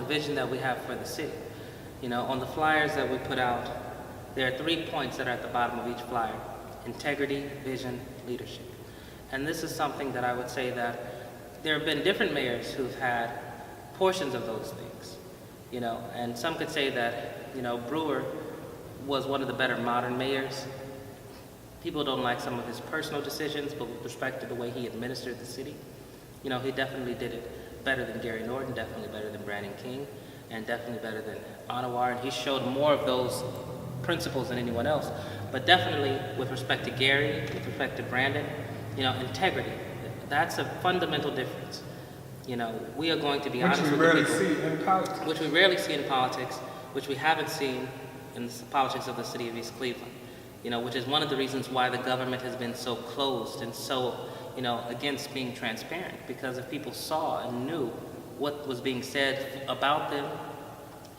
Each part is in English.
vision that we have for the city. On the flyers that we put out, there are 3 points that are at the bottom of each flyer: integrity, vision, leadership. And this is something that I would say that there have been different mayors who've had portions of those things, and some could say that, Brewer was one of the better modern mayors. People don't like some of his personal decisions, but with respect to the way he administered the city, he definitely did it better than Gary Norton, definitely better than Brandon King, and definitely better than Anwar, and he showed more of those principles than anyone else. But definitely with respect to Gary, with respect to Brandon, integrity, that's a fundamental difference. We are going to be honest with the people. Which we rarely see in politics. Which we rarely see in politics, which we haven't seen in the politics of the city of East Cleveland. Which is one of the reasons why the government has been so closed and so, against being transparent. Because if people saw and knew what was being said about them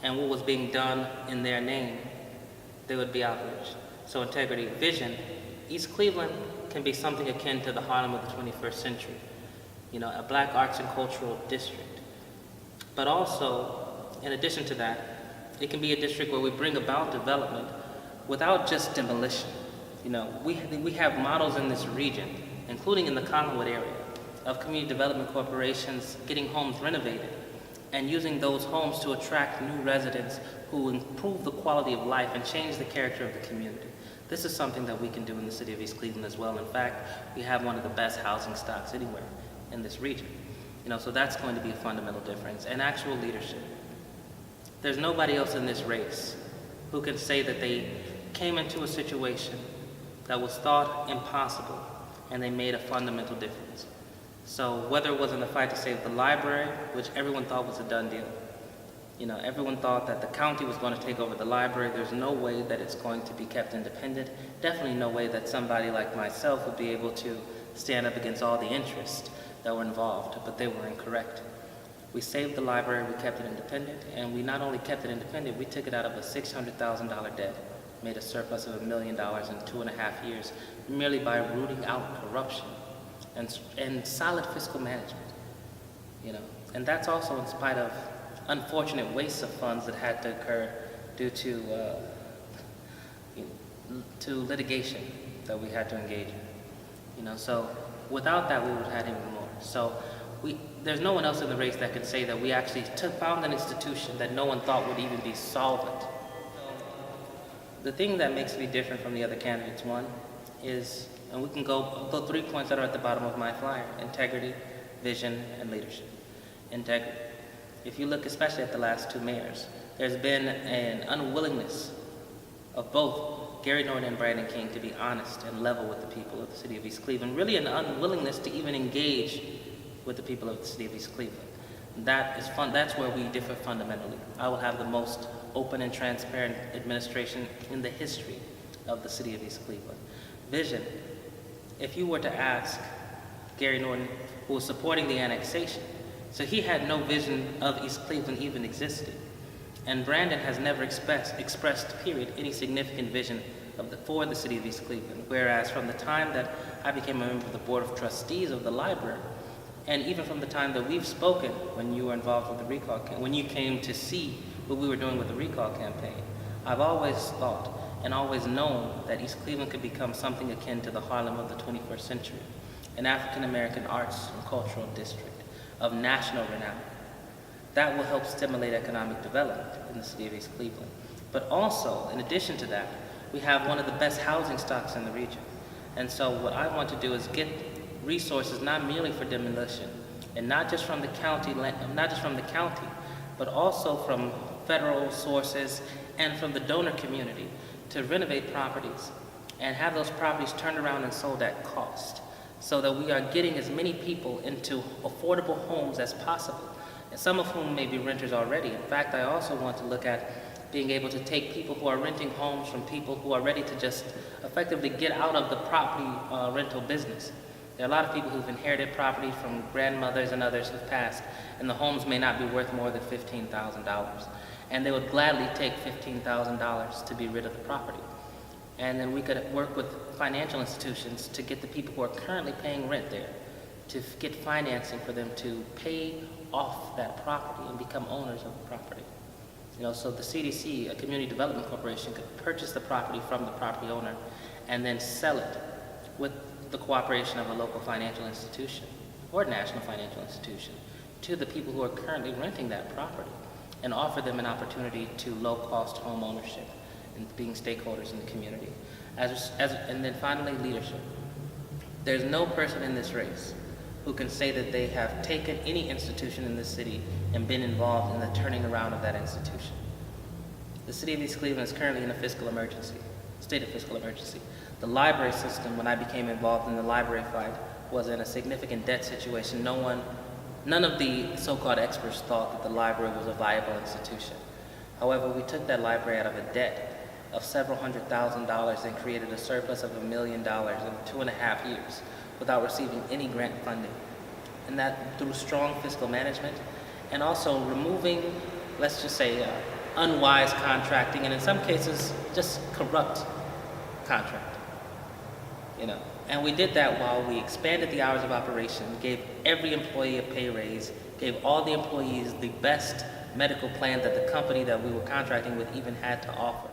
and what was being done in their name, they would be outraged. So integrity, vision. East Cleveland can be something akin to the Harlem of the 21st century. A black arts and cultural district. But also, in addition to that, it can be a district where we bring about development without just demolition. We have models in this region, including in the Collinwood area, of community development corporations getting homes renovated and using those homes to attract new residents who improve the quality of life and change the character of the community. This is something that we can do in the city of East Cleveland as well. In fact, we have one of the best housing stocks anywhere in this region. So that's going to be a fundamental difference. And actual leadership. There's nobody else in this race who can say that they came into a situation that was thought impossible and they made a fundamental difference. So whether it was in the fight to save the library, which everyone thought was a done deal, everyone thought that the county was going to take over the library. There's no way that it's going to be kept independent. Definitely no way that somebody like myself would be able to stand up against all the interests that were involved, but they were incorrect. We saved the library, we kept it independent, and we not only kept it independent, we took it out of a $600,000 debt, made a surplus of $1 million in 2.5 years, merely by rooting out corruption and solid fiscal management. And that's also in spite of unfortunate wastes of funds that had to occur due to litigation that we had to engage in. So without that, we would have had even more. So there's no one else in the race that could say that we actually found an institution that no one thought would even be solvent. The thing that makes me different from the other candidates, one, is, and we can go the 3 points that are at the bottom of my flyer: integrity, vision, and leadership. Integrity. If you look especially at the last 2 mayors, there's been an unwillingness of both Gary Norton and Brandon King to be honest and level with the people of the city of East Cleveland. Really an unwillingness to even engage with the people of the city of East Cleveland. That is fun. That's where we differ fundamentally. I will have the most open and transparent administration in the history of the city of East Cleveland. Vision. If you were to ask Gary Norton, who was supporting the annexation, so he had no vision of East Cleveland even existed. And Brandon has never expressed, period, any significant vision for the city of East Cleveland. Whereas from the time that I became a member of the Board of Trustees of the library, and even from the time that we've spoken when you were involved with the recall when you came to see what we were doing with the recall campaign, I've always thought and always known that East Cleveland could become something akin to the Harlem of the 21st century, an African-American arts and cultural district of national renown. That will help stimulate economic development in the city of East Cleveland. But also, in addition to that, we have one of the best housing stocks in the region. And so what I want to do is get resources not merely for demolition, and not just from the county, but also from federal sources and from the donor community to renovate properties and have those properties turned around and sold at cost, so that we are getting as many people into affordable homes as possible, and some of whom may be renters already. In fact, I also want to look at being able to take people who are renting homes from people who are ready to just effectively get out of the property rental business. There are a lot of people who've inherited property from grandmothers and others who've passed, and the homes may not be worth more than $15,000. And they would gladly take $15,000 to be rid of the property. And then we could work with financial institutions to get the people who are currently paying rent there to get financing for them to pay off that property and become owners of the property. So the CDC, a community development corporation, could purchase the property from the property owner and then sell it with the cooperation of a local financial institution or national financial institution to the people who are currently renting that property and offer them an opportunity to low-cost home ownership and being stakeholders in the community. And then finally, leadership. There's no person in this race who can say that they have taken any institution in this city and been involved in the turning around of that institution. The city of East Cleveland is currently in a fiscal emergency, state of fiscal emergency. The library system, when I became involved in the library fight, was in a significant debt situation. None of the so-called experts thought that the library was a viable institution. However, we took that library out of a debt of several $100,000 and created a surplus of $1 million in 2.5 years without receiving any grant funding. And that through strong fiscal management and also removing, let's just say, unwise contracting and in some cases just corrupt contracting. And we did that while we expanded the hours of operation, gave every employee a pay raise, gave all the employees the best medical plan that the company that we were contracting with even had to offer.